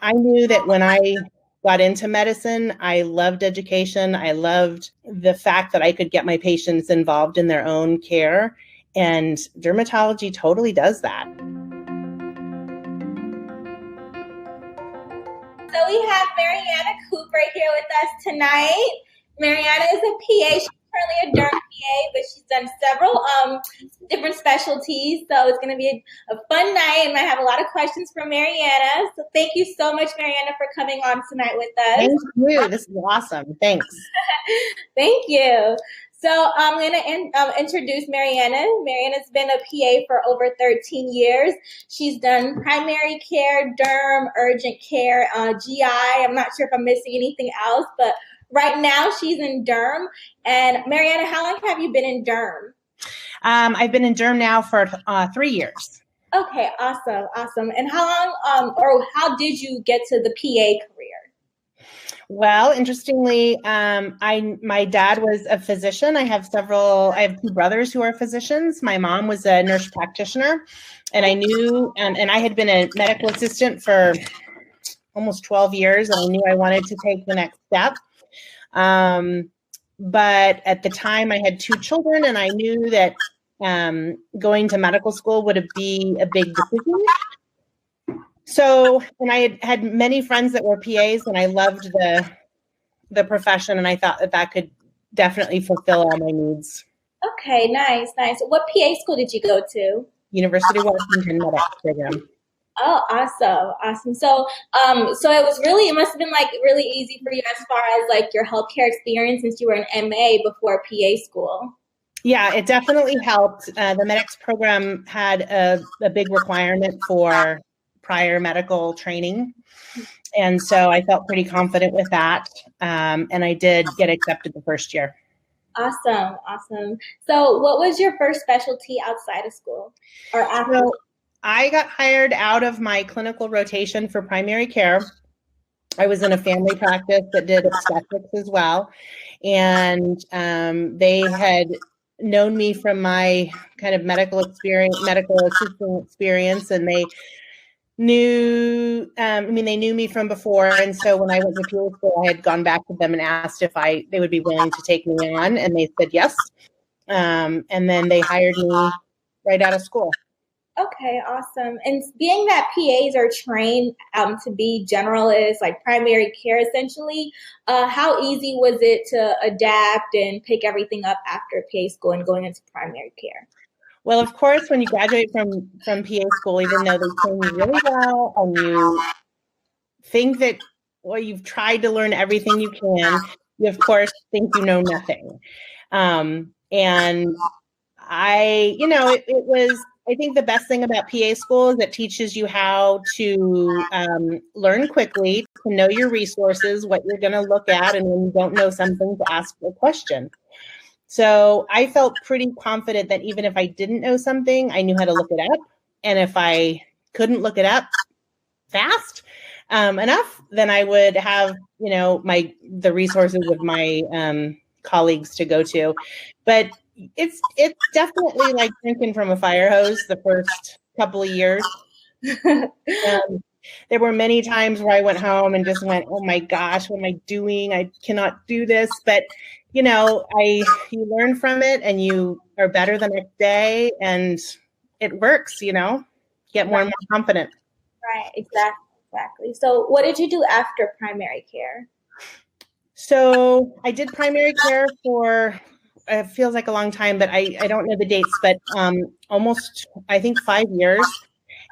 I knew that when I got into medicine, I loved education. I loved the fact that I could get my patients involved in their own care. And dermatology totally does that. So we have Mariana Cooper here with us tonight. Mariana is a PA. She's currently a derm PA, but she's done several different specialties. So it's going to be a fun night, and I have a lot of questions for Mariana. So thank you so much, Mariana, for coming on tonight with us. Thank you. This is awesome. Thanks. Thank you. So I'm going to introduce Mariana. Mariana's been a PA for over 13 years. She's done primary care, derm, urgent care, GI. I'm not sure if I'm missing anything else, but right now she's in derm. And Mariana, how long have you been in derm? I've been in derm now for 3 years. Okay, awesome. And how long, or how did you get to the PA career? Well, interestingly, my dad was a physician. I have 2 brothers who are physicians. My mom was a nurse practitioner, and I knew, and I had been a medical assistant for almost 12 years, and I knew I wanted to take the next step. But at the time I had 2 children, and I knew that going to medical school would be a big decision. So, and I had many friends that were PAs, and I loved the profession, and I thought that could definitely fulfill all my needs. Okay, nice. What PA school did you go to? University of Washington Medical Program. Oh, awesome. So, it must have been like really easy for you as far as like your healthcare experience, since you were an MA before PA school. Yeah, it definitely helped. The medics program had a big requirement for prior medical training. And so I felt pretty confident with that. And I did get accepted the first year. Awesome. So what was your first specialty outside of school or after? So I got hired out of my clinical rotation for primary care. I was in a family practice that did obstetrics as well. And they had known me from my kind of medical assisting experience, and they knew me from before. And so when I went to PA school, I had gone back to them and asked if they would be willing to take me on, and they said yes. And then they hired me right out of school. Okay, awesome. And being that PAs are trained to be generalists, like primary care essentially, how easy was it to adapt and pick everything up after PA school and going into primary care? Well, of course, when you graduate from PA school, even though they train you really well and you think that, well, you've tried to learn everything you can, you of course think you know nothing. And I think the best thing about PA school is it teaches you how to learn quickly, to know your resources, what you're going to look at, and when you don't know something, to ask a question. So I felt pretty confident that even if I didn't know something, I knew how to look it up. And if I couldn't look it up fast enough, then I would have, the resources of my colleagues to go to. But it's definitely like drinking from a fire hose the first couple of years. There were many times where I went home and just went, oh my gosh, what am I doing? I cannot do this. But you learn from it, and you are better the next day, and it works, get more and more confident. Right, exactly. So what did you do after primary care? So I did primary care for, it feels like a long time, but I don't know the dates, but almost, I think 5 years.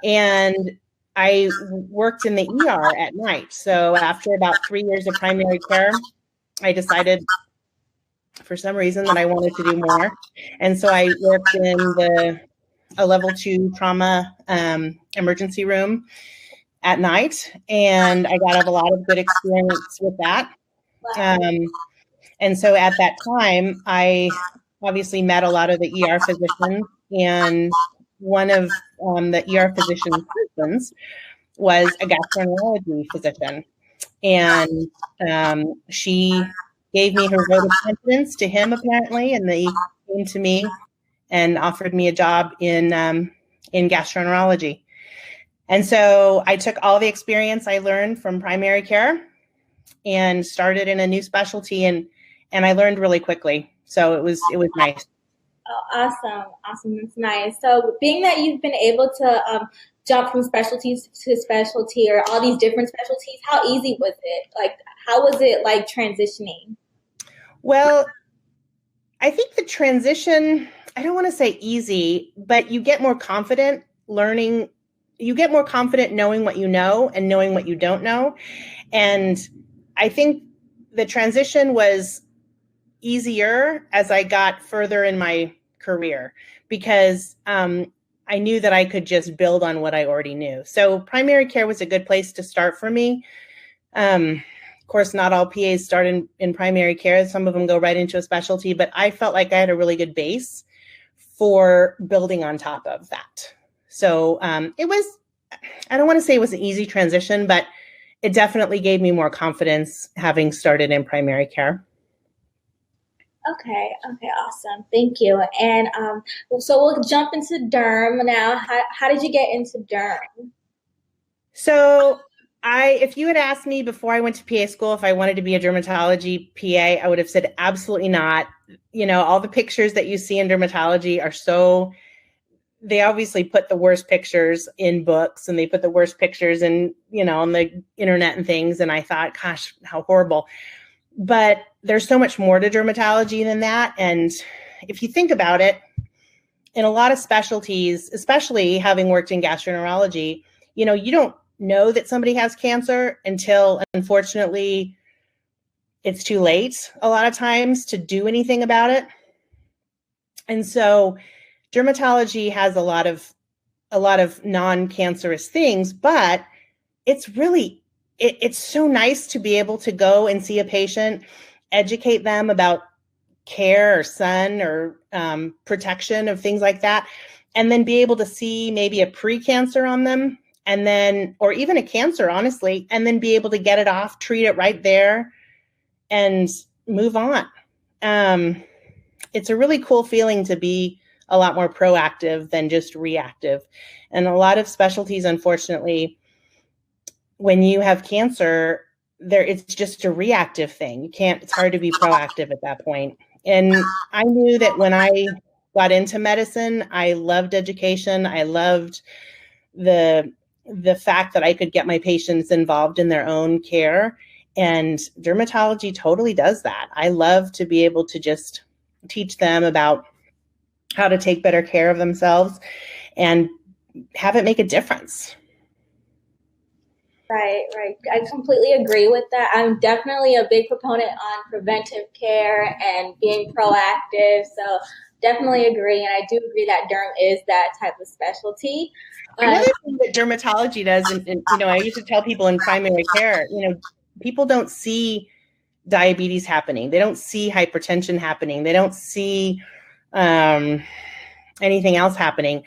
And I worked in the ER at night. So after about 3 years of primary care, I decided for some reason that I wanted to do more. And so I worked in a level 2 trauma emergency room at night. And I got a lot of good experience with that. And so at that time, I obviously met a lot of the ER physicians, and one of the ER physician's husbands was a gastroenterology physician. And she gave me her vote of confidence to him, apparently, and they came to me and offered me a job in gastroenterology. And so I took all the experience I learned from primary care and started in a new specialty, and I learned really quickly. So it was nice. Oh, awesome. That's nice. So, being that you've been able to jump from specialties to specialty, or all these different specialties, how easy was it? Like, how was it like transitioning? Well, I think the transition, I don't want to say easy, but you get more confident learning. You get more confident knowing what you know and knowing what you don't know. And I think the transition was easier as I got further in my career because I knew that I could just build on what I already knew. So primary care was a good place to start for me. Of course, not all PAs start in primary care. Some of them go right into a specialty, but I felt like I had a really good base for building on top of that. So it was, I don't want to say it was an easy transition, but it definitely gave me more confidence having started in primary care. Okay, awesome. Thank you. And so we'll jump into derm now. How did you get into derm? So if you had asked me before I went to PA school if I wanted to be a dermatology PA, I would have said absolutely not. You know, all the pictures that you see in dermatology are so, they obviously put the worst pictures in books and they put the worst pictures in, you know, on the internet and things. And I thought, gosh, how horrible. But there's so much more to dermatology than that. And if you think about it, in a lot of specialties, especially having worked in gastroenterology, you know, you don't know that somebody has cancer until, unfortunately, it's too late a lot of times to do anything about it. And so dermatology has a lot of non-cancerous things, but it's really, it's so nice to be able to go and see a patient, educate them about care or sun or protection of things like that, and then be able to see maybe a pre-cancer on them, and then, or even a cancer, honestly, and then be able to get it off, treat it right there, and move on. It's a really cool feeling to be a lot more proactive than just reactive. And a lot of specialties, unfortunately, when you have cancer, it's just a reactive thing. It's hard to be proactive at that point. And I knew that when I got into medicine, I loved education. I loved the fact that I could get my patients involved in their own care. And dermatology totally does that. I love to be able to just teach them about how to take better care of themselves and have it make a difference. Right. I completely agree with that. I'm definitely a big proponent on preventive care and being proactive. So definitely agree. And I do agree that derm is that type of specialty. Another thing that dermatology does, and you know, I used to tell people in primary care, you know, people don't see diabetes happening. They don't see hypertension happening. They don't see anything else happening.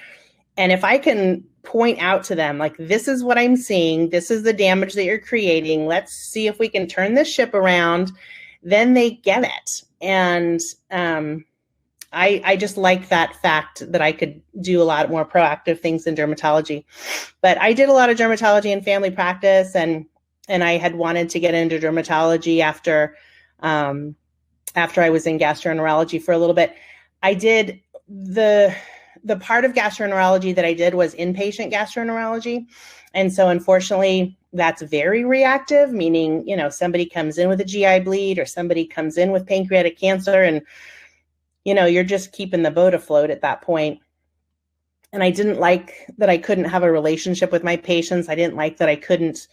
And if I can point out to them, like, this is what I'm seeing, this is the damage that you're creating, let's see if we can turn this ship around, then they get it. And I just like that fact that I could do a lot more proactive things in dermatology. But I did a lot of dermatology in family practice, and I had wanted to get into dermatology after I was in gastroenterology for a little bit. I did the part of gastroenterology that I did was inpatient gastroenterology. And so unfortunately, that's very reactive, meaning, you know, somebody comes in with a GI bleed or somebody comes in with pancreatic cancer, and, you know, you're just keeping the boat afloat at that point. And I didn't like that I couldn't have a relationship with my patients. I didn't like that I couldn't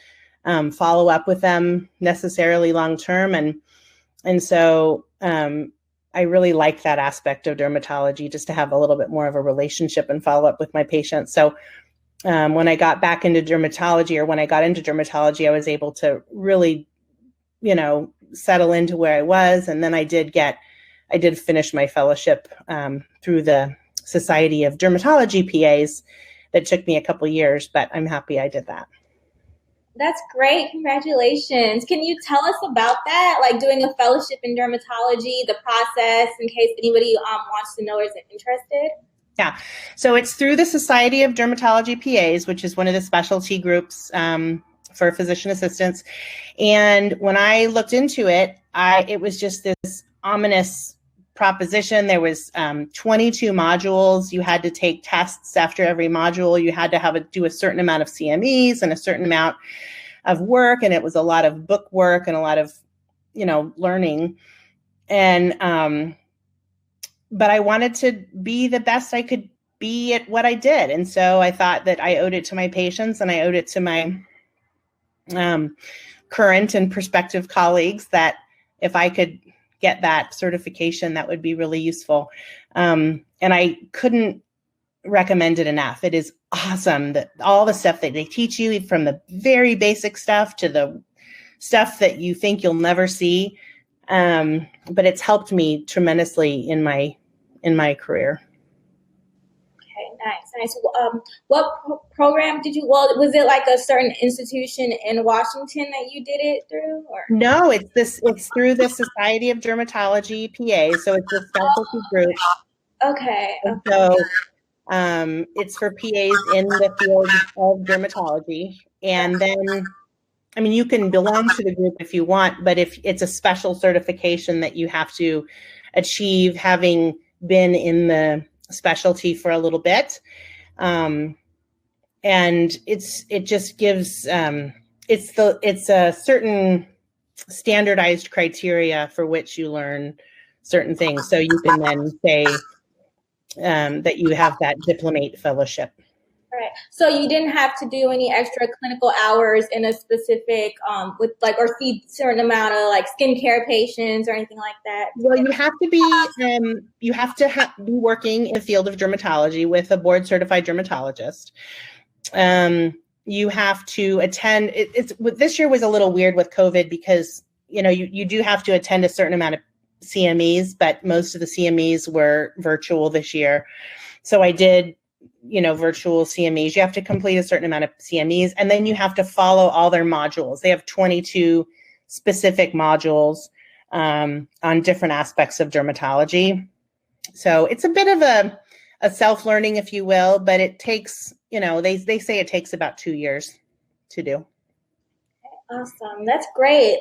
follow up with them necessarily long term. And so I really like that aspect of dermatology, just to have a little bit more of a relationship and follow up with my patients. So when I got back into dermatology, or when I got into dermatology, I was able to really, you know, settle into where I was. And then I did finish my fellowship through the Society of Dermatology PAs. That took me a couple years, but I'm happy I did that. That's great. Congratulations. Can you tell us about that? Like doing a fellowship in dermatology, the process, in case anybody wants to know or is interested? Yeah. So it's through the Society of Dermatology PAs, which is one of the specialty groups for physician assistants. And when I looked into it, it was just this ominous proposition. There was 22 modules. You had to take tests after every module. You had to do a certain amount of CMEs and a certain amount of work. And it was a lot of book work and a lot of, learning. And, but I wanted to be the best I could be at what I did. And so I thought that I owed it to my patients and I owed it to my current and prospective colleagues that if I could get that certification, that would be really useful. And I couldn't recommend it enough. It is awesome that all the stuff that they teach you, from the very basic stuff to the stuff that you think you'll never see. But it's helped me tremendously in my career. Okay, nice. What program did you? Well, was it like a certain institution in Washington that you did it through, or? No, it's through the Society of Dermatology PA. So it's a specialty group. Okay. And so it's for PAs in the field of dermatology. And then, I mean, you can belong to the group if you want, but if it's a special certification that you have to achieve, having been in the specialty for a little bit. And it just gives, it's a certain standardized criteria for which you learn certain things. So you can then say that you have that diplomate fellowship. Right. So you didn't have to do any extra clinical hours in a specific, or see certain amount of like skincare patients or anything like that? Well, you have to be, be working in the field of dermatology with a board certified dermatologist. You have to attend. This year was a little weird with COVID because, you do have to attend a certain amount of CMEs, but most of the CMEs were virtual this year. So I did, virtual CMEs. You have to complete a certain amount of CMEs, and then you have to follow all their modules. They have 22 specific modules on different aspects of dermatology. So it's a bit of a self-learning, if you will, but it takes, they say it takes about 2 years to do. Awesome. That's great.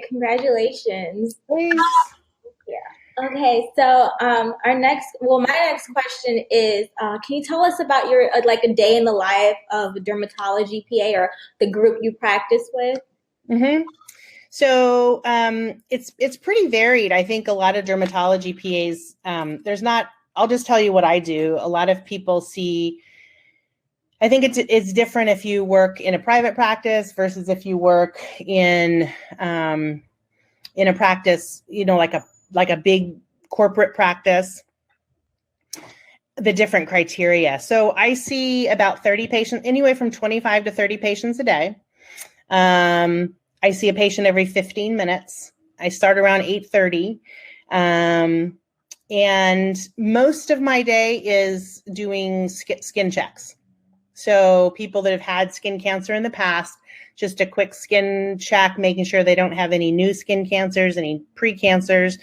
Congratulations. Thanks. Yeah. Okay. So my next question is, can you tell us about your like a day in the life of a dermatology PA or the group you practice with? Mm-hmm. So it's pretty varied. I think a lot of dermatology PAs, I'll just tell you what I do. A lot of people I think it's different if you work in a private practice versus if you work in a practice, like a big corporate practice, the different criteria. So I see about 30 patients, anywhere from 25 to 30 patients a day. I see a patient every 15 minutes. I start around 8:30. And most of my day is doing skin checks. So people that have had skin cancer in the past, just a quick skin check, making sure they don't have any new skin cancers, any pre-cancers,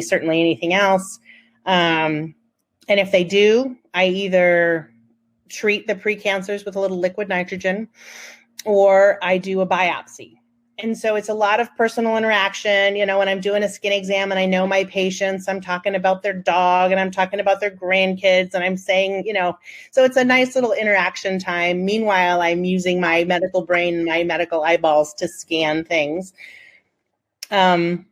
certainly anything else. And if they do, I either treat the pre-cancers with a little liquid nitrogen or I do a biopsy. And so it's a lot of personal interaction. When I'm doing a skin exam and I know my patients, I'm talking about their dog and I'm talking about their grandkids and I'm saying, so it's a nice little interaction time. Meanwhile, I'm using my medical brain and my medical eyeballs to scan things. The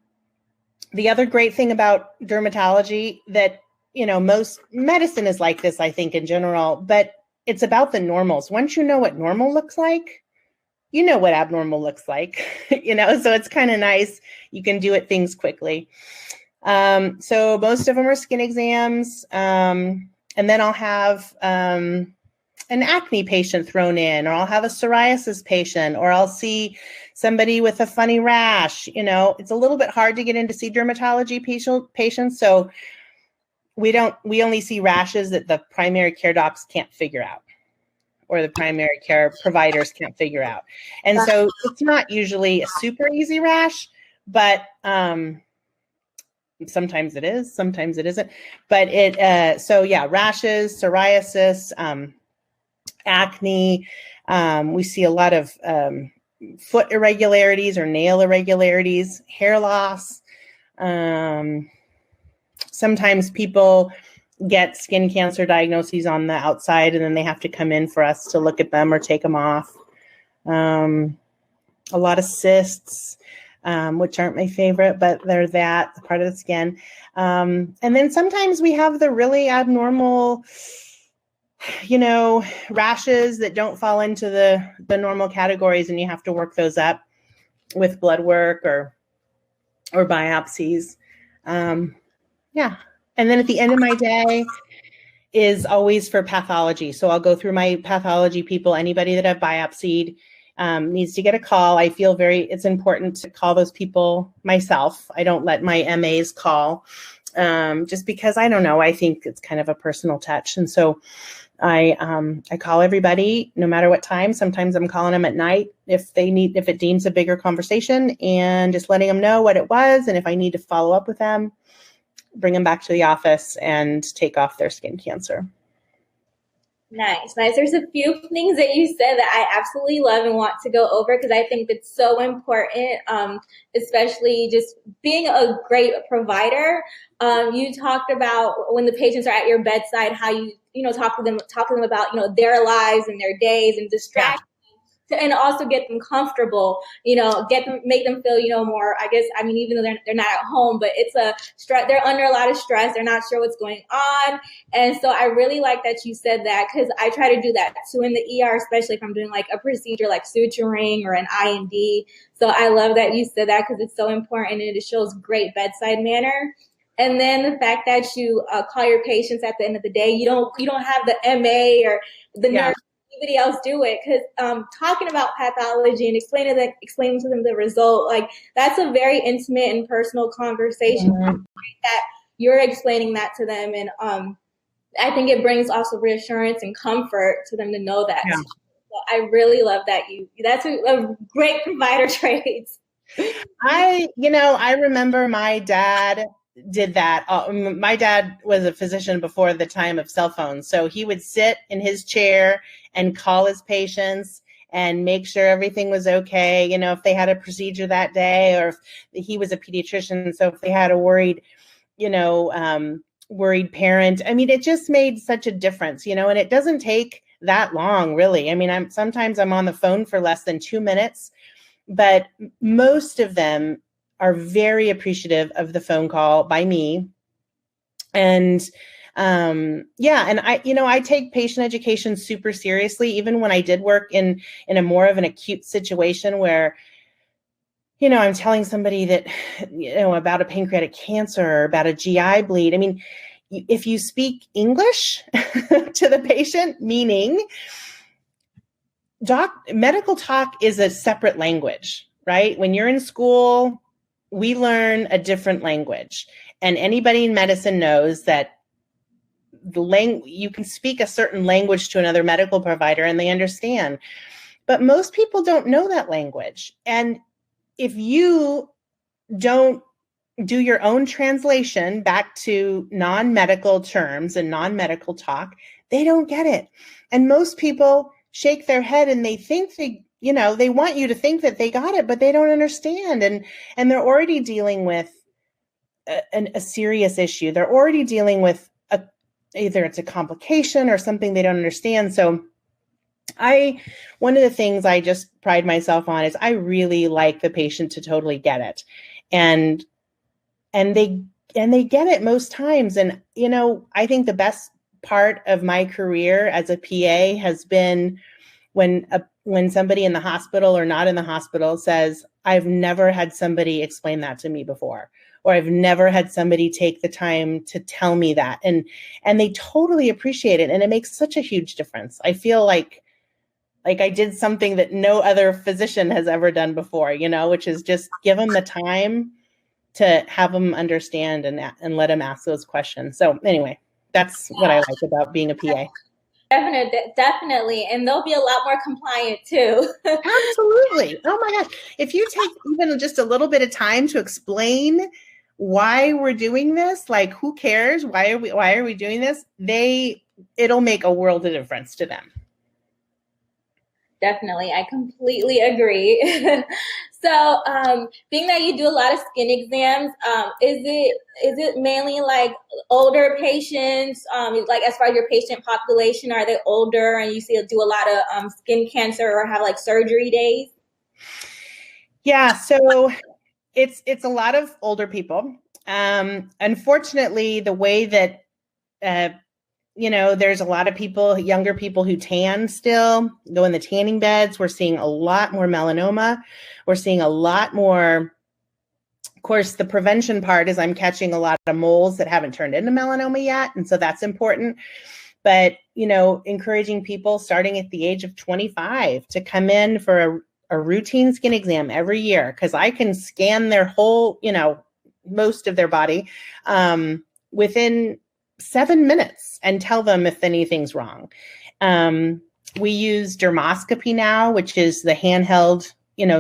other great thing about dermatology that, most medicine is like this, I think, in general, but it's about the normals. Once you know what normal looks like, you know what abnormal looks like, so it's kind of nice. You can do things quickly. So most of them are skin exams. And then I'll have an acne patient thrown in, or I'll have a psoriasis patient, or I'll see somebody with a funny rash. It's a little bit hard to get in to see dermatology patients. So we only see rashes that the primary care docs can't figure out, or the primary care providers can't figure out. And so it's not usually a super easy rash, but Sometimes it is, sometimes it isn't. But so yeah, rashes, psoriasis, acne. We see a lot of foot irregularities or nail irregularities, hair loss. Sometimes people get skin cancer diagnoses on the outside, and then they have to come in for us to look at them or take them off. A lot of cysts, which aren't my favorite, but they're that part of the skin. And then sometimes we have the really abnormal, rashes that don't fall into the normal categories, and you have to work those up with blood work or biopsies. Yeah. And then at the end of my day is always for pathology. So I'll go through my pathology people. Anybody that I've biopsied needs to get a call. I feel it's important to call those people myself. I don't let my MAs call just because I don't know. I think it's kind of a personal touch. And so I call everybody no matter what time. Sometimes I'm calling them at night if it deems a bigger conversation, and just letting them know what it was. And if I need to follow up with them, bring them back to the office and take off their skin cancer. Nice. There's a few things that you said that I absolutely love and want to go over because I think it's so important, especially just being a great provider. You talked about when the patients are at your bedside, how you talk to them about their lives and their days and distract. Yeah. And also get them comfortable, make them feel, more, even though they're not at home, but it's a stress. They're under a lot of stress. They're not sure what's going on. And so I really like that you said that, because I try to do that too in the ER, especially if I'm doing like a procedure like suturing or an I&D. So I love that you said that, because it's so important and it shows great bedside manner. And then the fact that you call your patients at the end of the day, you don't have the MA or the nurse. Anybody else do it, because talking about pathology and explaining to them the result, like that's a very intimate and personal conversation. Mm-hmm. That you're explaining that to them, and I think it brings also reassurance and comfort to them to know that. Yeah. So I really love that that's a great provider trait. I remember my dad did that. My dad was a physician before the time of cell phones. So he would sit in his chair and call his patients and make sure everything was okay. If they had a procedure that day, or if he was a pediatrician. So if they had a worried parent, it just made such a difference, and it doesn't take that long, really. Sometimes I'm on the phone for less than 2 minutes, but most of them are very appreciative of the phone call by me. And and I take patient education super seriously, even when I did work in a more of an acute situation where, I'm telling somebody that, about a pancreatic cancer or about a GI bleed. If you speak English to the patient, meaning medical talk is a separate language, right? When you're in school, we learn a different language, and anybody in medicine knows that you can speak a certain language to another medical provider and they understand, but most people don't know that language. And if you don't do your own translation back to non-medical terms and non-medical talk, they don't get it. And most people shake their head and they think they want you to think that they got it, but they don't understand. And they're already dealing with a serious issue. They're already dealing with either it's a complication or something they don't understand. So one of the things I just pride myself on is I really like the patient to totally get it. And they get it most times. And, I think the best part of my career as a PA has been when somebody in the hospital or not in the hospital says, I've never had somebody explain that to me before, or I've never had somebody take the time to tell me that. And they totally appreciate it. And it makes such a huge difference. I feel like I did something that no other physician has ever done before, which is just give them the time to have them understand and let them ask those questions. So anyway, that's what I like about being a PA. Definitely. And they'll be a lot more compliant too. Absolutely. Oh my gosh. If you take even just a little bit of time to explain why we're doing this, like who cares? Why are we doing this? It'll make a world of difference to them. Definitely. I completely agree. So, being that you do a lot of skin exams, is it mainly like older patients, like as far as your patient population, are they older and you do a lot of skin cancer or have like surgery days? Yeah, so it's a lot of older people. Unfortunately, the way that there's a lot of people, younger people who tan still, go in the tanning beds. We're seeing a lot more melanoma. We're seeing a lot more, of course, the prevention part is I'm catching a lot of moles that haven't turned into melanoma yet. And so that's important. But, encouraging people starting at the age of 25 to come in for a routine skin exam every year, because I can scan their whole, most of their body within 7 minutes and tell them if anything's wrong. We use dermoscopy now, which is the handheld,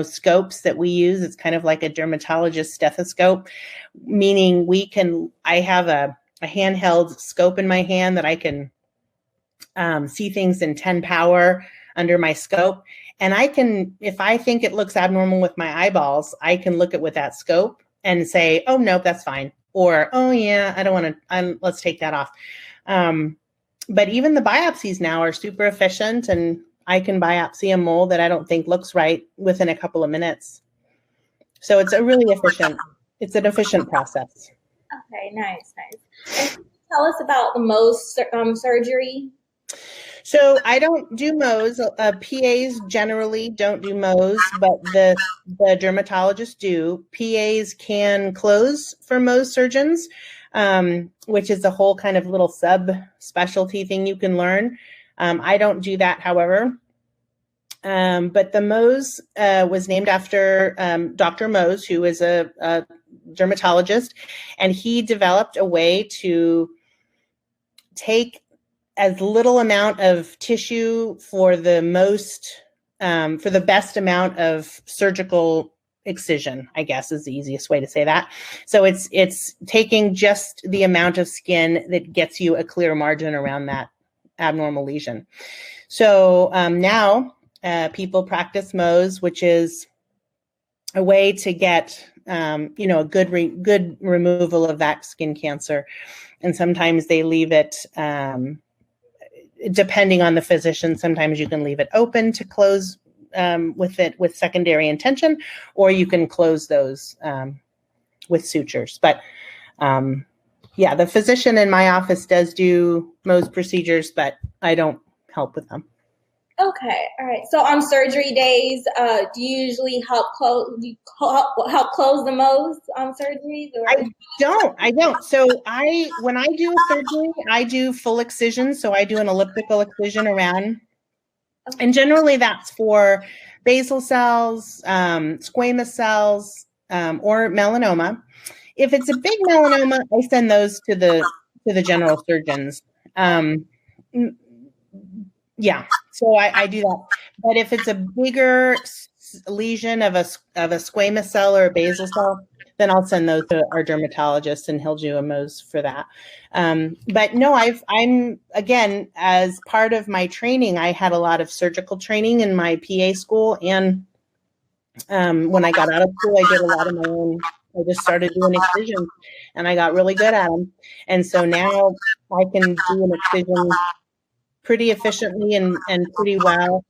scopes that we use. It's kind of like a dermatologist stethoscope, meaning I have a handheld scope in my hand that I can see things in 10 power under my scope. And I can, if I think it looks abnormal with my eyeballs, I can look at with that scope and say, oh, nope, that's fine. Or, oh yeah, I don't want to, let's take that off. But even the biopsies now are super efficient, and I can biopsy a mole that I don't think looks right within a couple of minutes. So it's an efficient process. Okay, nice. And can you tell us about the Mohs surgery? So I don't do Mohs. PAs generally don't do Mohs, but the dermatologists do. PAs can close for Mohs surgeons, which is a whole kind of little sub-specialty thing you can learn. I don't do that, however. But the Mohs was named after Dr. Mohs, who is a dermatologist, and he developed a way to take as little amount of tissue for the best amount of surgical excision, I guess is the easiest way to say that. So it's taking just the amount of skin that gets you a clear margin around that abnormal lesion. So now people practice Mohs, which is a way to get a good removal of that skin cancer. And sometimes they leave it, depending on the physician, sometimes you can leave it open to close with secondary intention, or you can close those with sutures. But the physician in my office does do most procedures, but I don't help with them. Okay, all right. So on surgery days, do you usually help close the Mohs on surgeries? Or? I don't. So when I do a surgery, I do full excision. So I do an elliptical excision around. Okay. And generally that's for basal cells, squamous cells, or melanoma. If it's a big melanoma, I send those to the general surgeons. Yeah, so I do that. But if it's a bigger lesion of a squamous cell or a basal cell, then I'll send those to our dermatologist, and he'll do a Mohs for that. But no, I'm again, as part of my training, I had a lot of surgical training in my PA school, and when I got out of school, I did a lot of my own. I just started doing excisions, and I got really good at them. And so now I can do an excision pretty efficiently and pretty well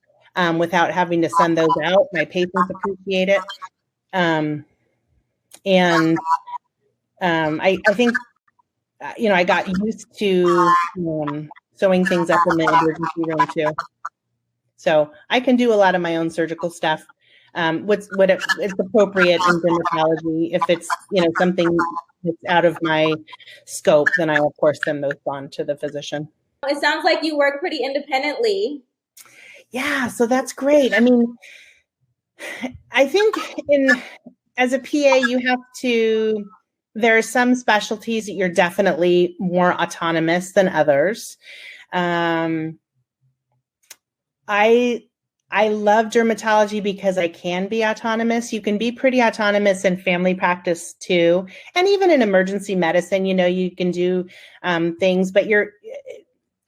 without having to send those out. My patients appreciate it. I think, I got used to sewing things up in the emergency room too. So I can do a lot of my own surgical stuff. It's appropriate in dermatology. If it's, something that's out of my scope, then I, of course, send those on to the physician. It sounds like you work pretty independently. Yeah, so that's great. I mean, I think as a PA, there are some specialties that you're definitely more autonomous than others. I I love dermatology because I can be autonomous. You can be pretty autonomous in family practice too. And even in emergency medicine, you can do things, but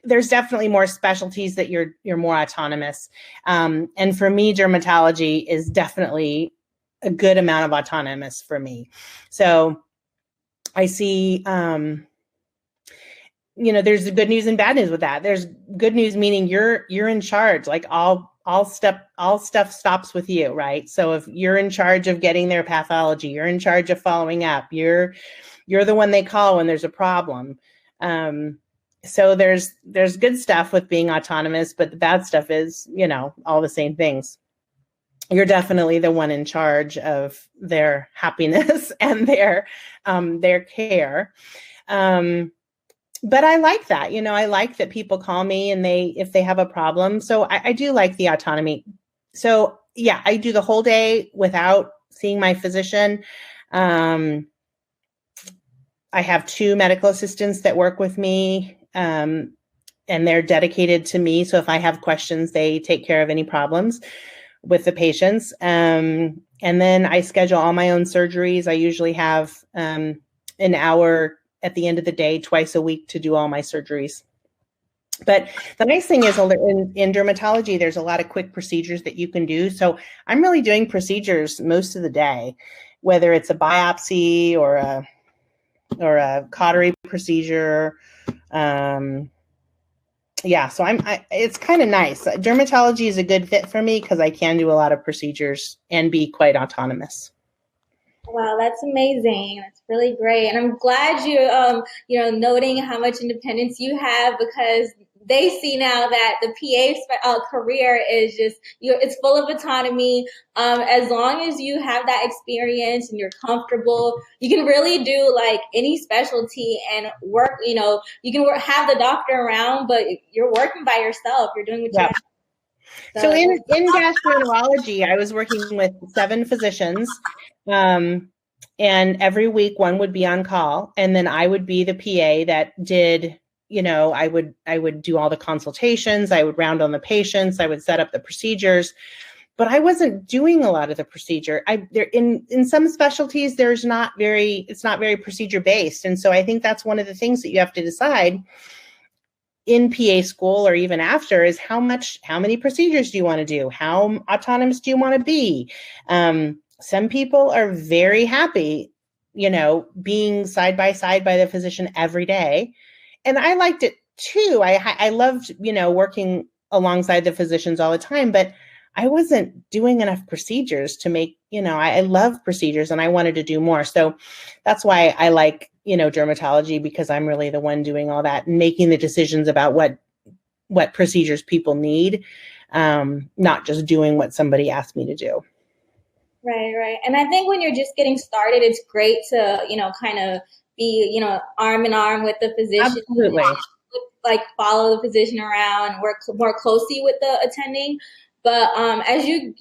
there's definitely more specialties that you're more autonomous. And for me, dermatology is definitely a good amount of autonomous for me. So I see, there's the good news and bad news with that. There's good news, meaning you're in charge, like all stuff stops with you, right? So if you're in charge of getting their pathology, you're in charge of following up, you're the one they call when there's a problem. So there's good stuff with being autonomous, but the bad stuff is, all the same things. You're definitely the one in charge of their happiness and their care. But I like that, I like that people call me and if they have a problem. So I do like the autonomy. So yeah, I do the whole day without seeing my physician. I have 2 medical assistants that work with me, and they're dedicated to me. So if I have questions, they take care of any problems with the patients. And then I schedule all my own surgeries. I usually have an hour at the end of the day, twice a week, to do all my surgeries. But the nice thing is in dermatology, there's a lot of quick procedures that you can do. So I'm really doing procedures most of the day, whether it's a biopsy or a cautery procedure. Yeah, so it's kind of nice. Dermatology is a good fit for me because I can do a lot of procedures and be quite autonomous. Wow, that's amazing. That's really great. And I'm glad you're noting how much independence you have, because they see now that the PA career is just, it's full of autonomy. As long as you have that experience and you're comfortable, you can really do like any specialty and work, you can have the doctor around, but you're working by yourself. You're doing what you have. So in gastroenterology, I was working with 7 physicians, and every week one would be on call, and then I would be the PA that did, I would do all the consultations, I would round on the patients, I would set up the procedures, but I wasn't doing a lot of the procedure. In some specialties, it's not very procedure based, and so I think that's one of the things that you have to decide in PA school or even after is how many procedures do you want to do? How autonomous do you want to be? Some people are very happy, being side by side by the physician every day. And I liked it too. I loved, working alongside the physicians all the time, but I wasn't doing enough procedures to make, I love procedures and I wanted to do more. So that's why I like, dermatology, because I'm really the one doing all that and making the decisions about what procedures people need, not just doing what somebody asked me to do. Right. And I think when you're just getting started, it's great to, kind of be, arm in arm with the physician. Absolutely. Like follow the physician around and work more closely with the attending. But as you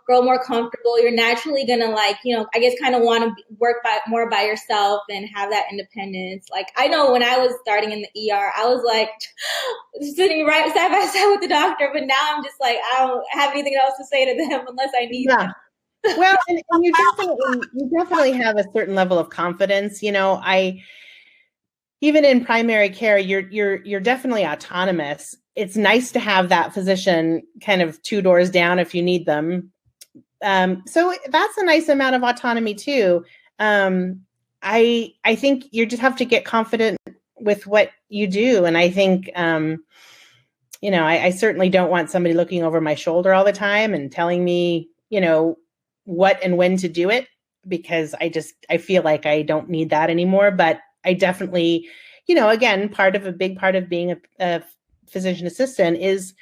grow more comfortable, you're naturally gonna I guess kind of want to work more by yourself and have that independence. Like I know when I was starting in the ER, I was like sitting right side by side with the doctor, but now I'm just like I don't have anything else to say to them unless I need them. Well, and you definitely have a certain level of confidence. Even in primary care, you're definitely autonomous. It's nice to have that physician kind of 2 doors down if you need them. So that's a nice amount of autonomy too. I think you just have to get confident with what you do. And I think, I certainly don't want somebody looking over my shoulder all the time and telling me, what and when to do it, because I feel like I don't need that anymore. But I definitely, again, a big part of being a physician assistant is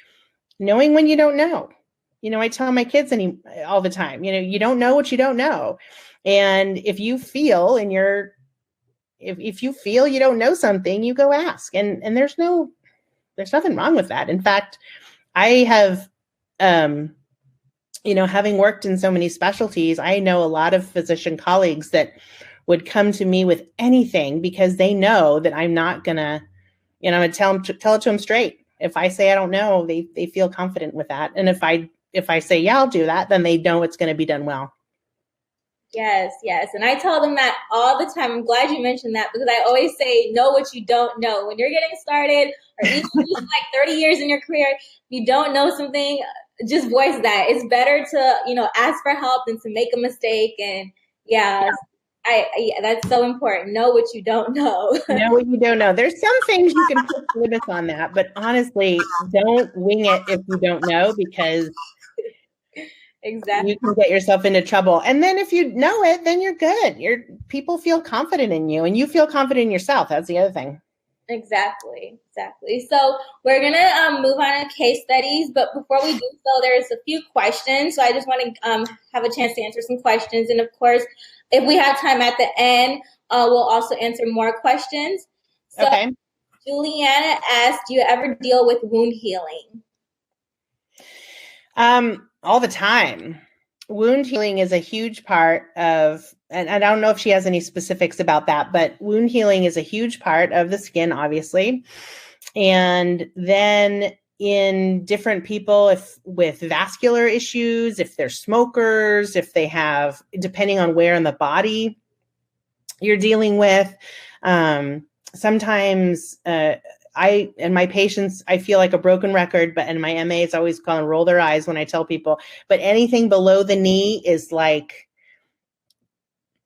knowing when you don't know. I tell my kids all the time, you don't know what you don't know. And if you feel if you feel you don't know something, you go ask. And there's nothing wrong with that. In fact, I have, having worked in so many specialties, I know a lot of physician colleagues that would come to me with anything because they know that I'm not gonna, tell it to them straight. If I say I don't know, they feel confident with that. And if if I say, yeah, I'll do that, then they know it's going to be done well. Yes, yes. And I tell them that all the time. I'm glad you mentioned that, because I always say, know what you don't know. When you're getting started, or even just like 30 years in your career, if you don't know something, just voice that. It's better to, ask for help than to make a mistake. And yeah. That's so important. Know what you don't know. Know what you don't know. There's some things you can put limits on that, but honestly, don't wing it if you don't know, because exactly. you can get yourself into trouble. And then if you know it, then you're good. People feel confident in you, and you feel confident in yourself. That's the other thing. Exactly. So we're gonna move on to case studies, but before we do so, there's a few questions. So I just want to have a chance to answer some questions, and of course, if we have time at the end, we'll also answer more questions. So Okay. Juliana asked, "Do you ever deal with wound healing?" All the time. Wound healing is a huge part of, and I don't know if she has any specifics about that, but wound healing is a huge part of the skin, obviously. And then in different people, if with vascular issues, if they're smokers, if they have, depending on where in the body you're dealing with, sometimes and my patients, I feel like a broken record, but in my MAs always call and roll their eyes when I tell people, but anything below the knee is like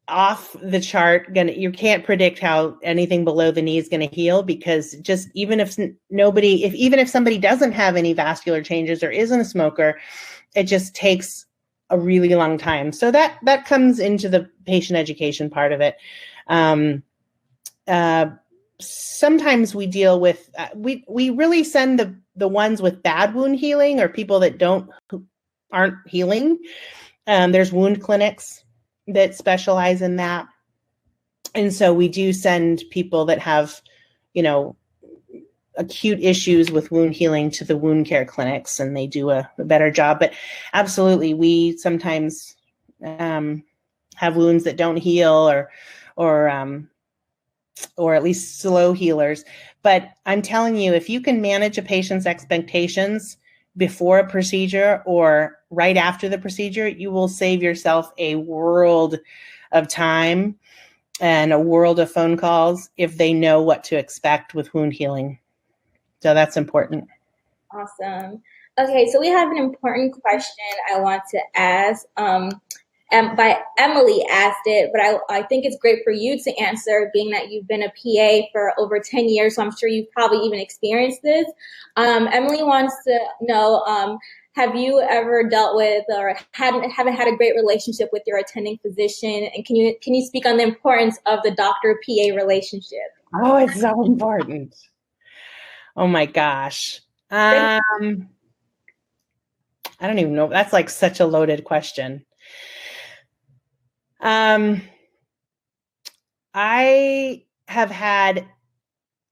off the chart. You can't predict how anything below the knee is going to heal, because just even if somebody doesn't have any vascular changes or isn't a smoker, it just takes a really long time. So that comes into the patient education part of it. Sometimes we deal with, we really send the ones with bad wound healing, or people that aren't healing. There's wound clinics that specialize in that. And so we do send people that have, acute issues with wound healing to the wound care clinics, and they do a better job. But absolutely, we sometimes have wounds that don't heal, or at least slow healers. But I'm telling you, if you can manage a patient's expectations before a procedure or right after the procedure, you will save yourself a world of time and a world of phone calls if they know what to expect with wound healing. So that's important. Awesome. Okay, so we have an important question I want to ask. By Emily asked it, but I think it's great for you to answer, being that you've been a PA for over 10 years, so I'm sure you've probably even experienced this. Emily wants to know, have you ever dealt with or haven't had a great relationship with your attending physician? And can you speak on the importance of the doctor-PA relationship? Oh, it's so important. Oh my gosh. I don't even know. That's like such a loaded question. I have had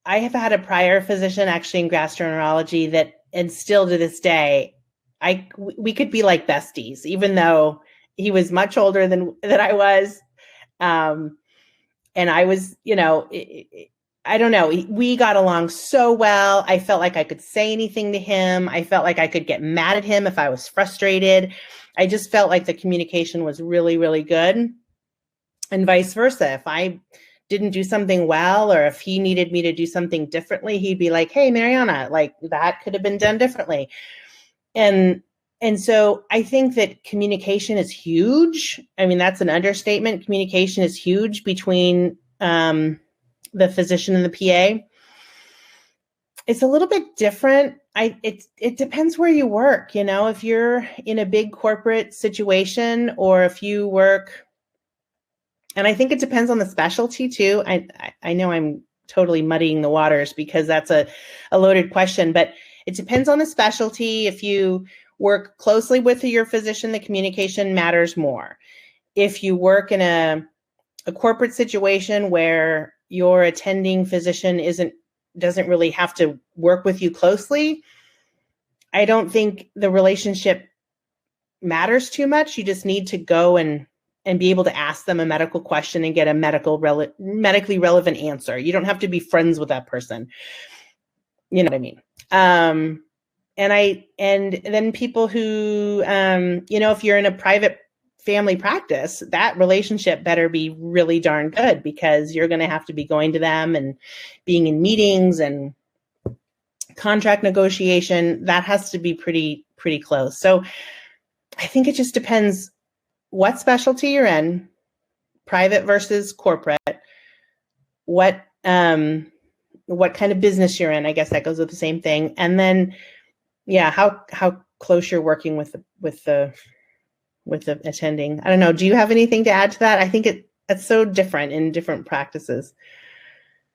a prior physician actually in gastroenterology that, and still to this day, we could be like besties, even though he was much older than I was. And I was, I don't know. We got along so well. I felt like I could say anything to him. I felt like I could get mad at him if I was frustrated. I just felt like the communication was really, really good. And vice versa. If I didn't do something well, or if he needed me to do something differently, he'd be like, "Hey, Mariana, like that could have been done differently." And so I think that communication is huge. I mean, that's an understatement. Communication is huge between the physician and the PA. It's a little bit different. It depends where you work. If you're in a big corporate situation, or if you work, and I think it depends on the specialty too. I know I'm totally muddying the waters because that's a loaded question, but it depends on the specialty. If you work closely with your physician, the communication matters more. If you work in a corporate situation where your attending physician doesn't really have to work with you closely, I don't think the relationship matters too much. You just need to go and be able to ask them a medical question and get a medically relevant answer. You don't have to be friends with that person. You know what I mean? and then people who, if you're in a private family practice, that relationship better be really darn good, because you're going to have to be going to them and being in meetings and contract negotiation. That has to be pretty close. So I think it just depends what specialty you're in, private versus corporate, what kind of business you're in. I guess that goes with the same thing. And then, yeah, how close you're working with the attending. I don't know. Do you have anything to add to that? I think it's so different in different practices.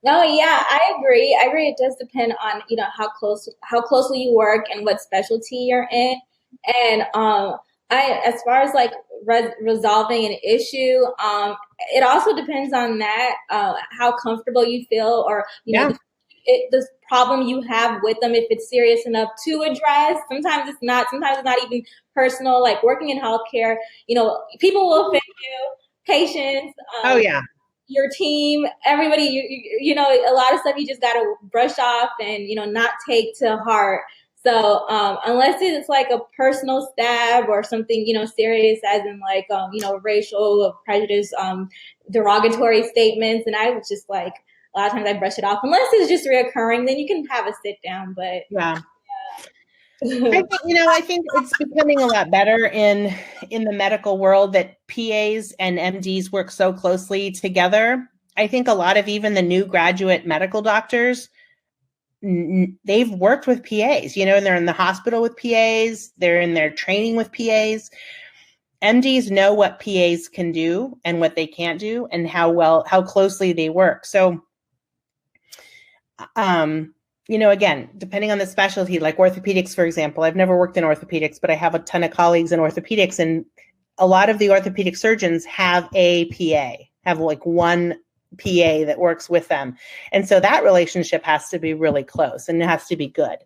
No, yeah, I agree. It does depend on, how closely you work and what specialty you're in. And as far as like resolving an issue, it also depends on that, how comfortable you feel, or the problem you have with them, if it's serious enough to address. Sometimes it's not. Sometimes it's not even personal. Like working in healthcare, people will offend you, patients. Oh yeah. Your team, everybody, a lot of stuff you just got to brush off and, not take to heart. So unless it's like a personal stab or something, serious, as in like, racial or prejudice, derogatory statements. And I was just like, a lot of times I brush it off. Unless it's just reoccurring, then you can have a sit down. But yeah. I think it's becoming a lot better in the medical world that PAs and MDs work so closely together. I think a lot of even the new graduate medical doctors, they've worked with PAs, and they're in the hospital with PAs, they're in their training with PAs. MDs know what PAs can do and what they can't do and how closely they work. So, again, depending on the specialty, like orthopedics, for example, I've never worked in orthopedics, but I have a ton of colleagues in orthopedics, and a lot of the orthopedic surgeons have a PA, have like one PA that works with them. And so that relationship has to be really close and it has to be good.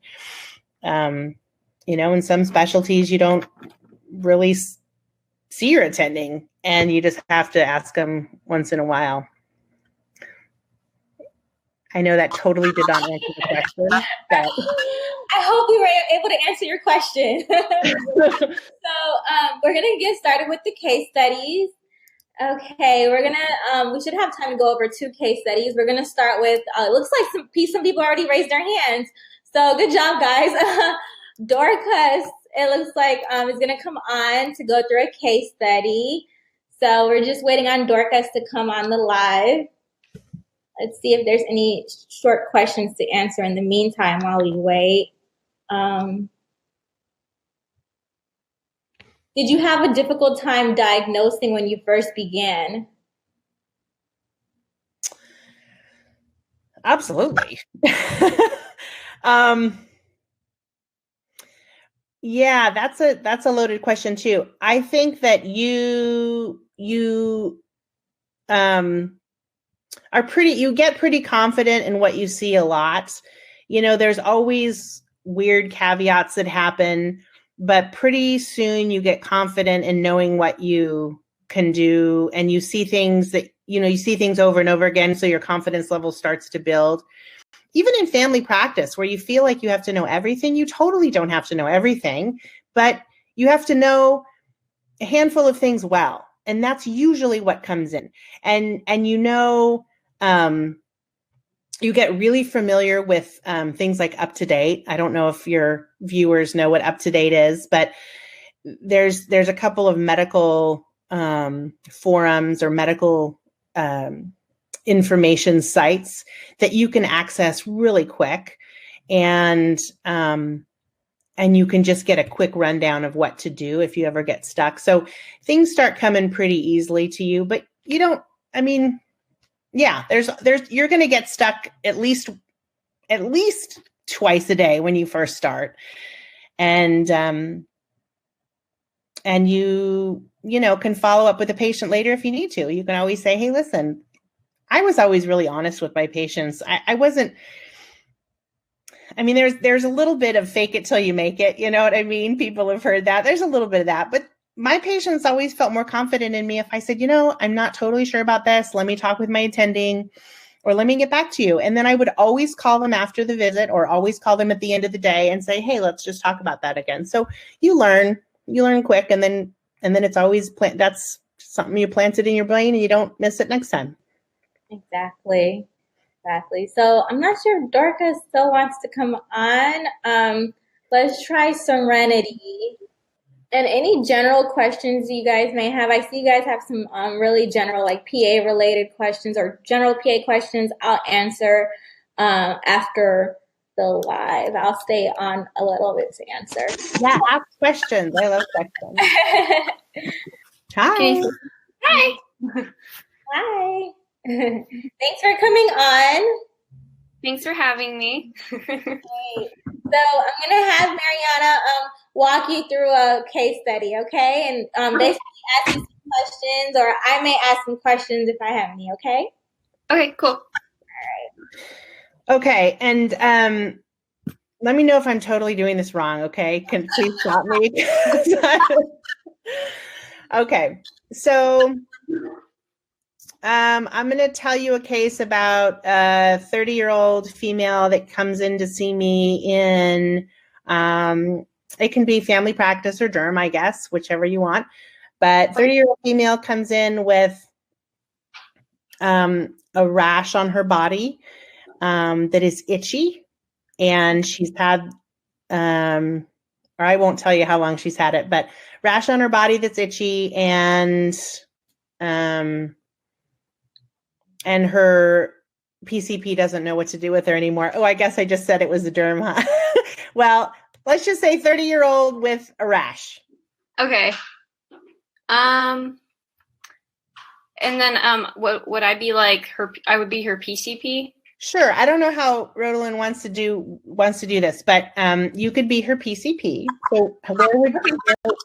In some specialties, you don't really see your attending and you just have to ask them once in a while. I know that totally did not answer the question. But I hope we were able to answer your question. So we're going to get started with the case studies. Okay, we should have time to go over 2 case studies. We're going to start with, it looks like some people already raised their hands. So good job, guys. Dorcas, it looks like, is going to come on to go through a case study. So we're just waiting on Dorcas to come on the live. Let's see if there's any short questions to answer in the meantime while we wait. Did you have a difficult time diagnosing when you first began? Absolutely. Yeah, that's a loaded question too. I think that you get pretty confident in what you see a lot. There's always weird caveats that happen, but pretty soon you get confident in knowing what you can do, and you see things that, you see things over and over again. So your confidence level starts to build. Even in family practice, where you feel like you have to know everything, you totally don't have to know everything, but you have to know a handful of things well. And that's usually what comes in. And you get really familiar with things like UpToDate. I don't know if your viewers know what UpToDate is, but there's a couple of medical forums or medical information sites that you can access really quick, and you can just get a quick rundown of what to do if you ever get stuck. So things start coming pretty easily to you, but you don't, you're going to get stuck at least twice a day when you first start. And you can follow up with a patient later if you need to. You can always say, hey, listen, I was always really honest with my patients. I wasn't, there's a little bit of fake it till you make it. You know what I mean? People have heard that. There's a little bit of that, but my patients always felt more confident in me if I said, I'm not totally sure about this. Let me talk with my attending, or let me get back to you. And then I would always call them after the visit or always call them at the end of the day and say, hey, let's just talk about that again. So you learn quick, and then it's always that's something you planted in your brain and you don't miss it next time. Exactly. So I'm not sure if Dorcas still wants to come on. Let's try Serenity. And any general questions you guys may have, I see you guys have some really general, like PA related questions or general PA questions. I'll answer after the live. I'll stay on a little bit to answer. Yeah, ask questions. I love questions. Hi. Hi. Hi. Thanks for coming on. Thanks for having me. Great. So I'm going to have Mariana walk you through a case study, okay? And basically ask you some questions, or I may ask some questions if I have any, okay? Okay, cool. All right. Okay, and let me know if I'm totally doing this wrong, okay? Please stop me. Okay, so I'm going to tell you a case about a 30-year-old female that comes in to see me in, it can be family practice or derm, I guess, whichever you want. But 30-year-old female comes in with a rash on her body that is itchy. And she's had, or I won't tell you how long she's had it, but rash on her body that's itchy, and her PCP doesn't know what to do with her anymore. Oh, I guess I just said it was a derm, huh? Well, let's just say 30-year-old with a rash. Okay. And then what would I be like? I would be her PCP. Sure. I don't know how Rosalind wants to do this, but you could be her PCP. So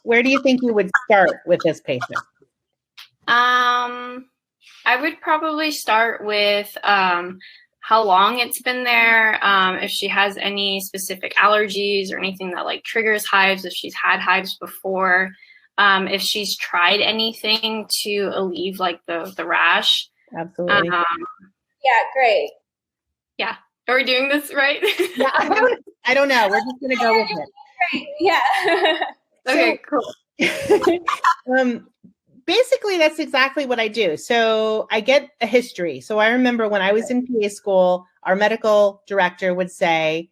where do you think you would start with this patient? I would probably start with how long it's been there, if she has any specific allergies or anything that like triggers hives, if she's had hives before, if she's tried anything to alleviate like the rash. Absolutely. Yeah, great. Yeah. Are we doing this right? Yeah, I don't know. We're just going to go with it. Great. Yeah. Okay, cool. Basically, that's exactly what I do. So I get a history. So I remember when I was in PA school, our medical director would say,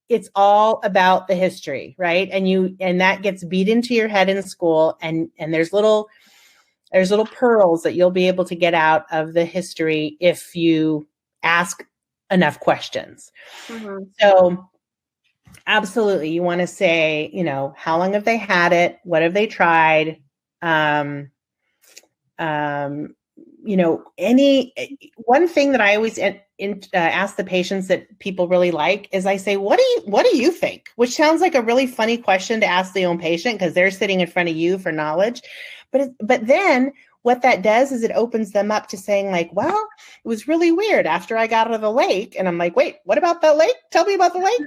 it's all about the history, right? And that gets beat into your head in school. And there's little pearls that you'll be able to get out of the history if you ask enough questions. Mm-hmm. So absolutely, you want to say, how long have they had it? What have they tried? One thing that I always ask the patients that people really like is I say, what do you think? Which sounds like a really funny question to ask the own patient because they're sitting in front of you for knowledge. But then what that does is it opens them up to saying like, well, it was really weird after I got out of the lake. And I'm like, wait, what about that lake? Tell me about the lake,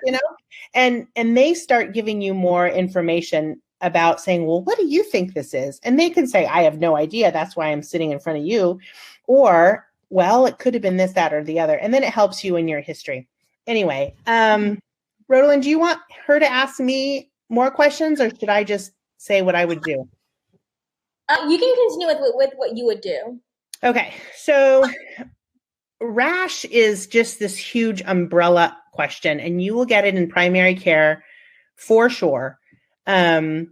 and they start giving you more information about saying, well, what do you think this is? And they can say, I have no idea. That's why I'm sitting in front of you. Or, well, it could have been this, that, or the other. And then it helps you in your history. Anyway, Rosalind, do you want her to ask me more questions or should I just say what I would do? You can continue with what you would do. Okay. So rash is just this huge umbrella question, and you will get it in primary care for sure. So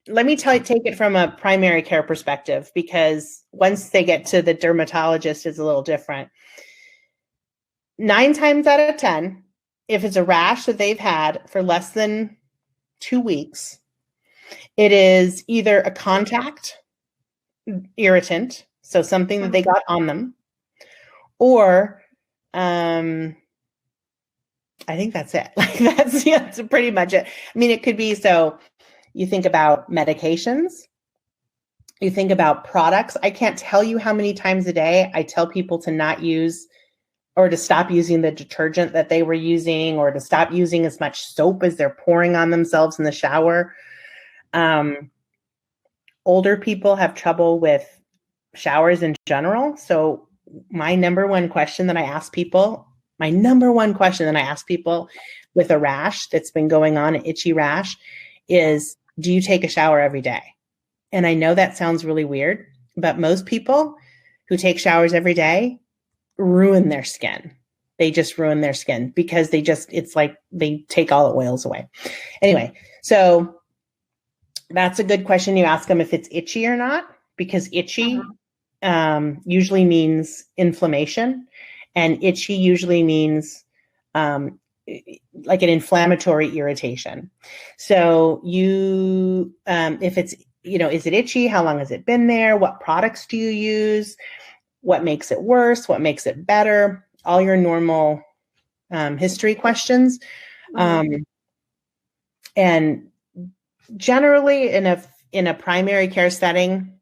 let me take it from a primary care perspective, because once they get to the dermatologist, it's a little different. 9 times out of 10, if it's a rash that they've had for less than 2 weeks, it is either a contact irritant, so something that they got on them, or I think that's it. Like that's pretty much it. I mean, it could be, so you think about medications, you think about products. I can't tell you how many times a day I tell people to not use or to stop using the detergent that they were using, or to stop using as much soap as they're pouring on themselves in the shower. Older people have trouble with showers in general. So my number one question that I ask people, with a rash that's been going on, an itchy rash, is, do you take a shower every day? And I know that sounds really weird, but most people who take showers every day ruin their skin. They just ruin their skin because it's like they take all the oils away. Anyway, so that's a good question. You ask them if it's itchy or not, because itchy usually means inflammation, and itchy usually means like an inflammatory irritation. So if it's, is it itchy? How long has it been there? What products do you use? What makes it worse? What makes it better? All your normal history questions. And generally in a primary care setting,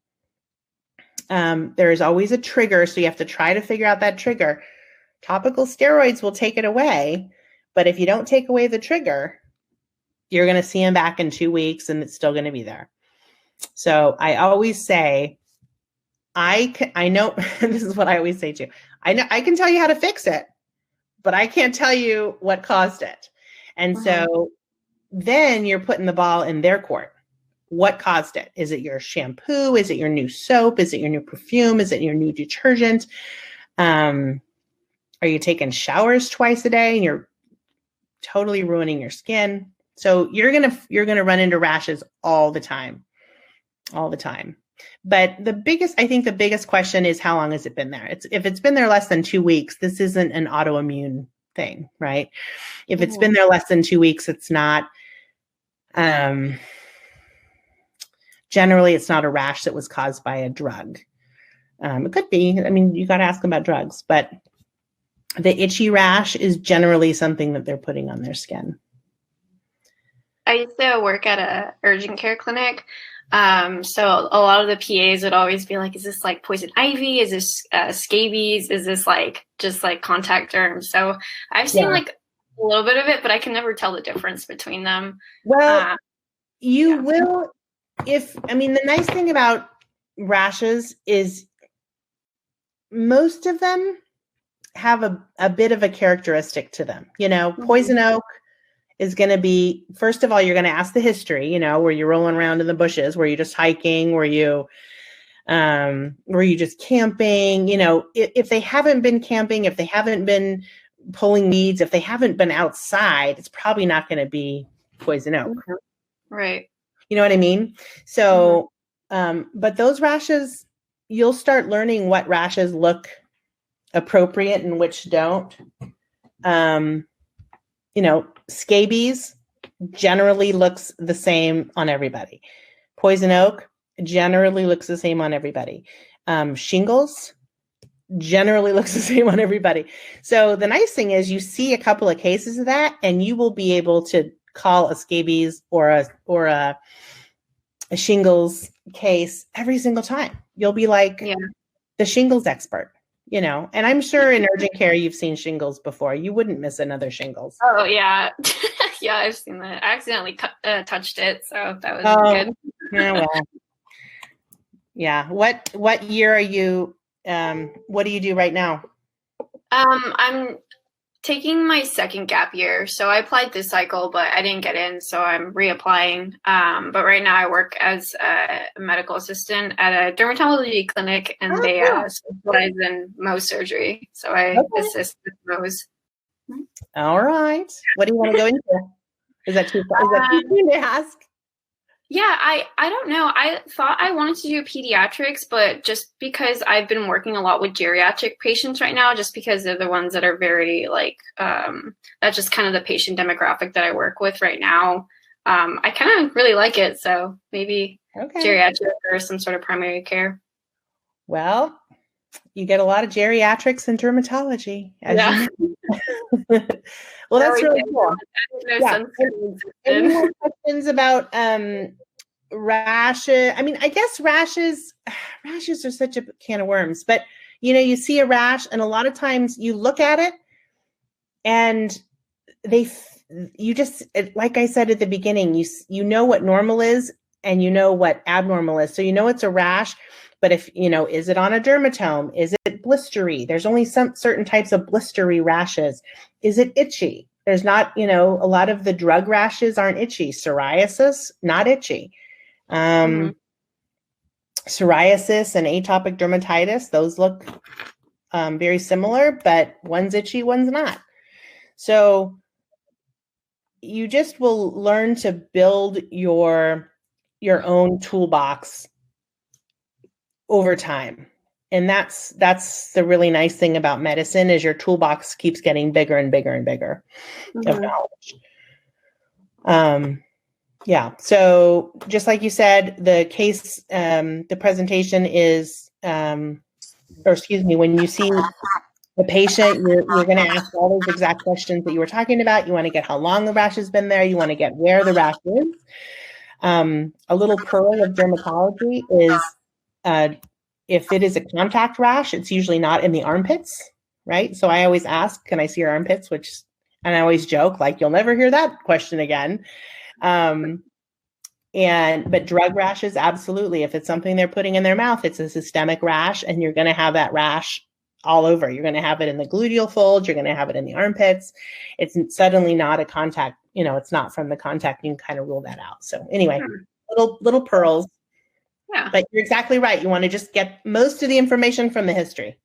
there is always a trigger. So you have to try to figure out that trigger. Topical steroids will take it away, but if you don't take away the trigger, you're going to see them back in 2 weeks and it's still going to be there. So I always say, I know, this is what I always say too. I know I can tell you how to fix it, but I can't tell you what caused it. And so then you're putting the ball in their court. What caused it? Is it your shampoo? Is it your new soap? Is it your new perfume? Is it your new detergent? Are you taking showers twice a day and you're totally ruining your skin? So you're gonna run into rashes all the time. But the biggest question is, how long has it been there? If it's been there less than 2 weeks, this isn't an autoimmune thing, right? If it's been there less than 2 weeks, it's not. Generally, it's not a rash that was caused by a drug. It could be. I mean, you got to ask them about drugs, but the itchy rash is generally something that they're putting on their skin. I used to work at a urgent care clinic. So a lot of the PAs would always be like, is this like poison ivy? Is this scabies? Is this like just like contact derm? So I've seen like a little bit of it, but I can never tell the difference between them. Well, you will, the nice thing about rashes is most of them have a bit of a characteristic to them. Poison oak is going to be, first of all, you're going to ask the history, were you rolling around in the bushes? Were you just hiking? Were you just camping? If they haven't been camping, if they haven't been pulling weeds, if they haven't been outside, it's probably not going to be poison oak. Right. You know what I mean? So, but those rashes, you'll start learning what rashes look appropriate and which don't. Scabies generally looks the same on everybody. Poison oak generally looks the same on everybody. Shingles generally looks the same on everybody. So the nice thing is you see a couple of cases of that and you will be able to call a scabies or a shingles case every single time. You'll be like the shingles expert. And I'm sure in urgent care, you've seen shingles before. You wouldn't miss another shingles. Oh, yeah. Yeah, I've seen that. I accidentally touched it, so that was good. Yeah, well. Yeah. What year are you, what do you do right now? I'm taking my second gap year. So I applied this cycle, but I didn't get in, so I'm reapplying. But right now I work as a medical assistant at a dermatology clinic, and they specialize in Mohs surgery. So I assist with Mohs. All right. What do you want to go into? Is that too soon to ask? Yeah, I don't know. I thought I wanted to do pediatrics, but just because I've been working a lot with geriatric patients right now, just because they're the ones that are very that's just kind of the patient demographic that I work with right now. I kind of really like it. So maybe geriatric or some sort of primary care. Well, you get a lot of geriatrics in dermatology. Well, that's really cool. Any more questions about rashes? I guess rashes are such a can of worms, but you see a rash and a lot of times you look at it and you just, like I said at the beginning, you know what normal is and you know what abnormal is. So it's a rash, But if, is it on a dermatome? Is it blistery? There's only some certain types of blistery rashes. Is it itchy? There's not, a lot of the drug rashes aren't itchy. Psoriasis, not itchy. Psoriasis and atopic dermatitis, those look very similar, but one's itchy, one's not. So you just will learn to build your own toolbox over time. And that's the really nice thing about medicine is your toolbox keeps getting bigger and bigger and bigger of knowledge. Yeah. So just like you said, the case, the presentation is, when you see the patient, you're going to ask all those exact questions that you were talking about. You want to get how long the rash has been there. You want to get where the rash is. A little pearl of dermatology is, if it is a contact rash, it's usually not in the armpits, right? So I always ask, can I see your armpits? And I always joke, like, you'll never hear that question again. But drug rashes, absolutely. If it's something they're putting in their mouth, it's a systemic rash, and you're going to have that rash all over. You're going to have it in the gluteal folds. You're going to have it in the armpits. It's suddenly not a contact, it's not from the contact. You can kind of rule that out. So anyway, little pearls. Yeah. But you're exactly right. You want to just get most of the information from the history.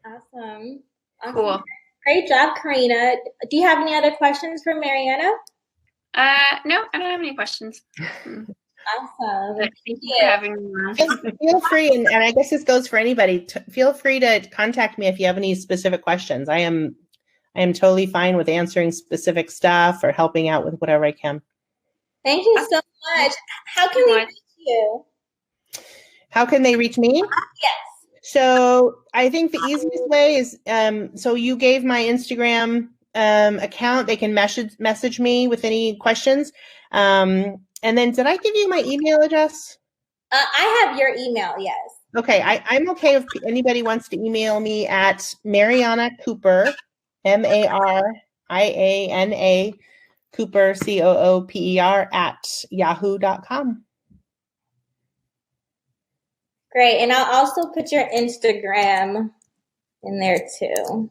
Awesome. Cool. Great job, Karina. Do you have any other questions for Mariana? No, I don't have any questions. Awesome. Thank you for having me. Feel free, and I guess this goes for anybody. Feel free to contact me if you have any specific questions. I am totally fine with answering specific stuff or helping out with whatever I can. Thank you so much. How can we reach you? How can they reach me? Yes. So I think the easiest way is, so you gave my Instagram account. They can message me with any questions. And then did I give you my email address? I have your email, yes. Okay, I'm okay if anybody wants to email me at Mariana Cooper, Mariana Cooper, Cooper @yahoo.com. Great, and I'll also put your Instagram in there too.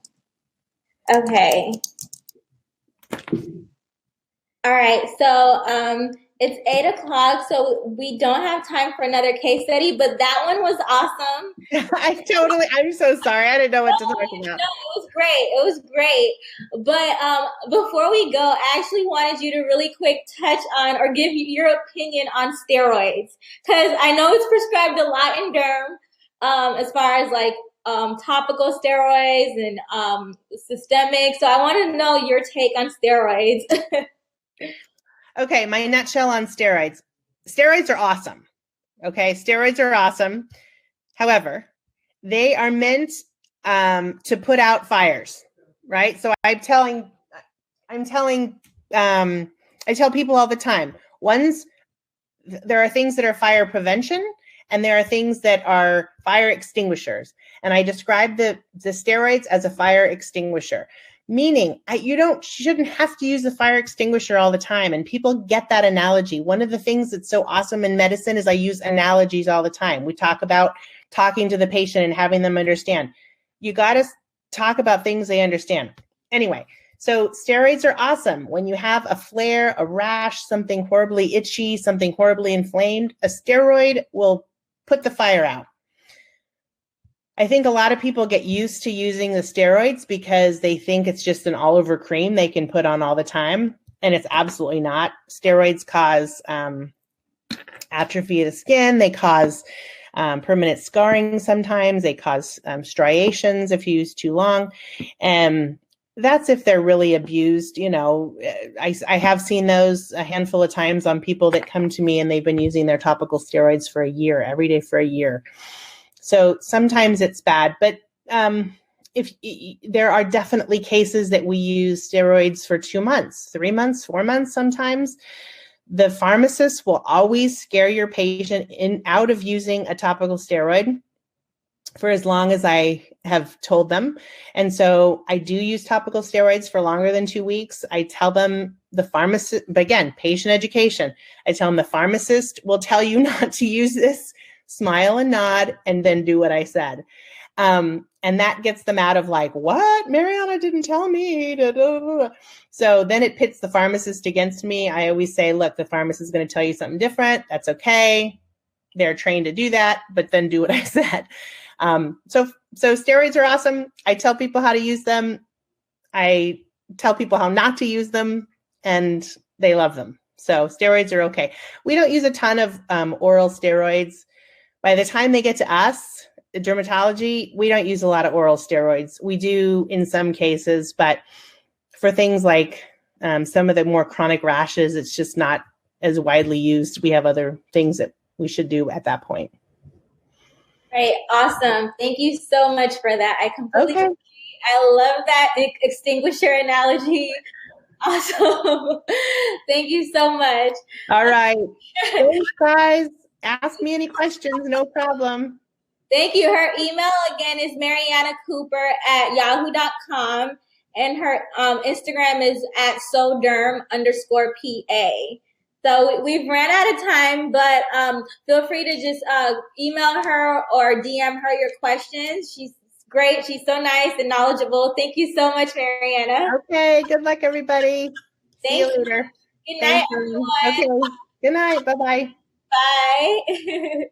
Okay. All right, so it's 8:00, so we don't have time for another case study, but that one was awesome. I'm so sorry. I didn't know what to talk about. No, it was great. But before we go, I actually wanted you to really quick touch on or give your opinion on steroids. Because I know it's prescribed a lot in derm, as far as like topical steroids and systemic. So I want to know your take on steroids. Okay, my nutshell on steroids. Steroids are awesome. Okay, steroids are awesome. However, they are meant to put out fires, right? So I tell people all the time, there are things that are fire prevention and there are things that are fire extinguishers. And I describe the steroids as a fire extinguisher, meaning you shouldn't have to use the fire extinguisher all the time. And people get that analogy. One of the things that's so awesome in medicine is I use analogies all the time. We talk about talking to the patient and having them understand. You got to talk about things they understand. Anyway, so steroids are awesome. When you have a flare, a rash, something horribly itchy, something horribly inflamed, a steroid will put the fire out. I think a lot of people get used to using the steroids because they think it's just an all-over cream they can put on all the time, and it's absolutely not. Steroids cause atrophy of the skin. They cause permanent scarring sometimes. They cause striations if used too long. And that's if they're really abused. I have seen those a handful of times on people that come to me and they've been using their topical steroids for a year, every day for a year. So sometimes it's bad, but if there are definitely cases that we use steroids for 2 months, 3 months, 4 months sometimes. The pharmacist will always scare your patient out of using a topical steroid for as long as I have told them. And so I do use topical steroids for longer than 2 weeks. I tell them the pharmacist, but again, patient education. I tell them the pharmacist will tell you not to use this. smile and nod, and then do what I said. And that gets them out of like, what? Mariana didn't tell me. Da, da, da. So then it pits the pharmacist against me. I always say, look, the pharmacist is going to tell you something different. That's okay. They're trained to do that, but then do what I said. So steroids are awesome. I tell people how to use them. I tell people how not to use them, and they love them. So steroids are okay. We don't use a ton of oral steroids. By the time they get to us, dermatology, we don't use a lot of oral steroids. We do in some cases, but for things like some of the more chronic rashes, it's just not as widely used. We have other things that we should do at that point. Right. Awesome. Thank you so much for that. I completely agree. I love that extinguisher analogy. Awesome. Thank you so much. All right. Thanks, guys. Ask me any questions. No problem. Thank you. Her email again is marianacooper@yahoo.com, and her Instagram is @soderm_PA. So we've ran out of time, but feel free to just email her or DM her your questions. She's great. She's so nice and knowledgeable. Thank you so much, Mariana. Okay. Good luck, everybody. See you later. Good night, everyone. Okay. Good night. Bye-bye. Bye.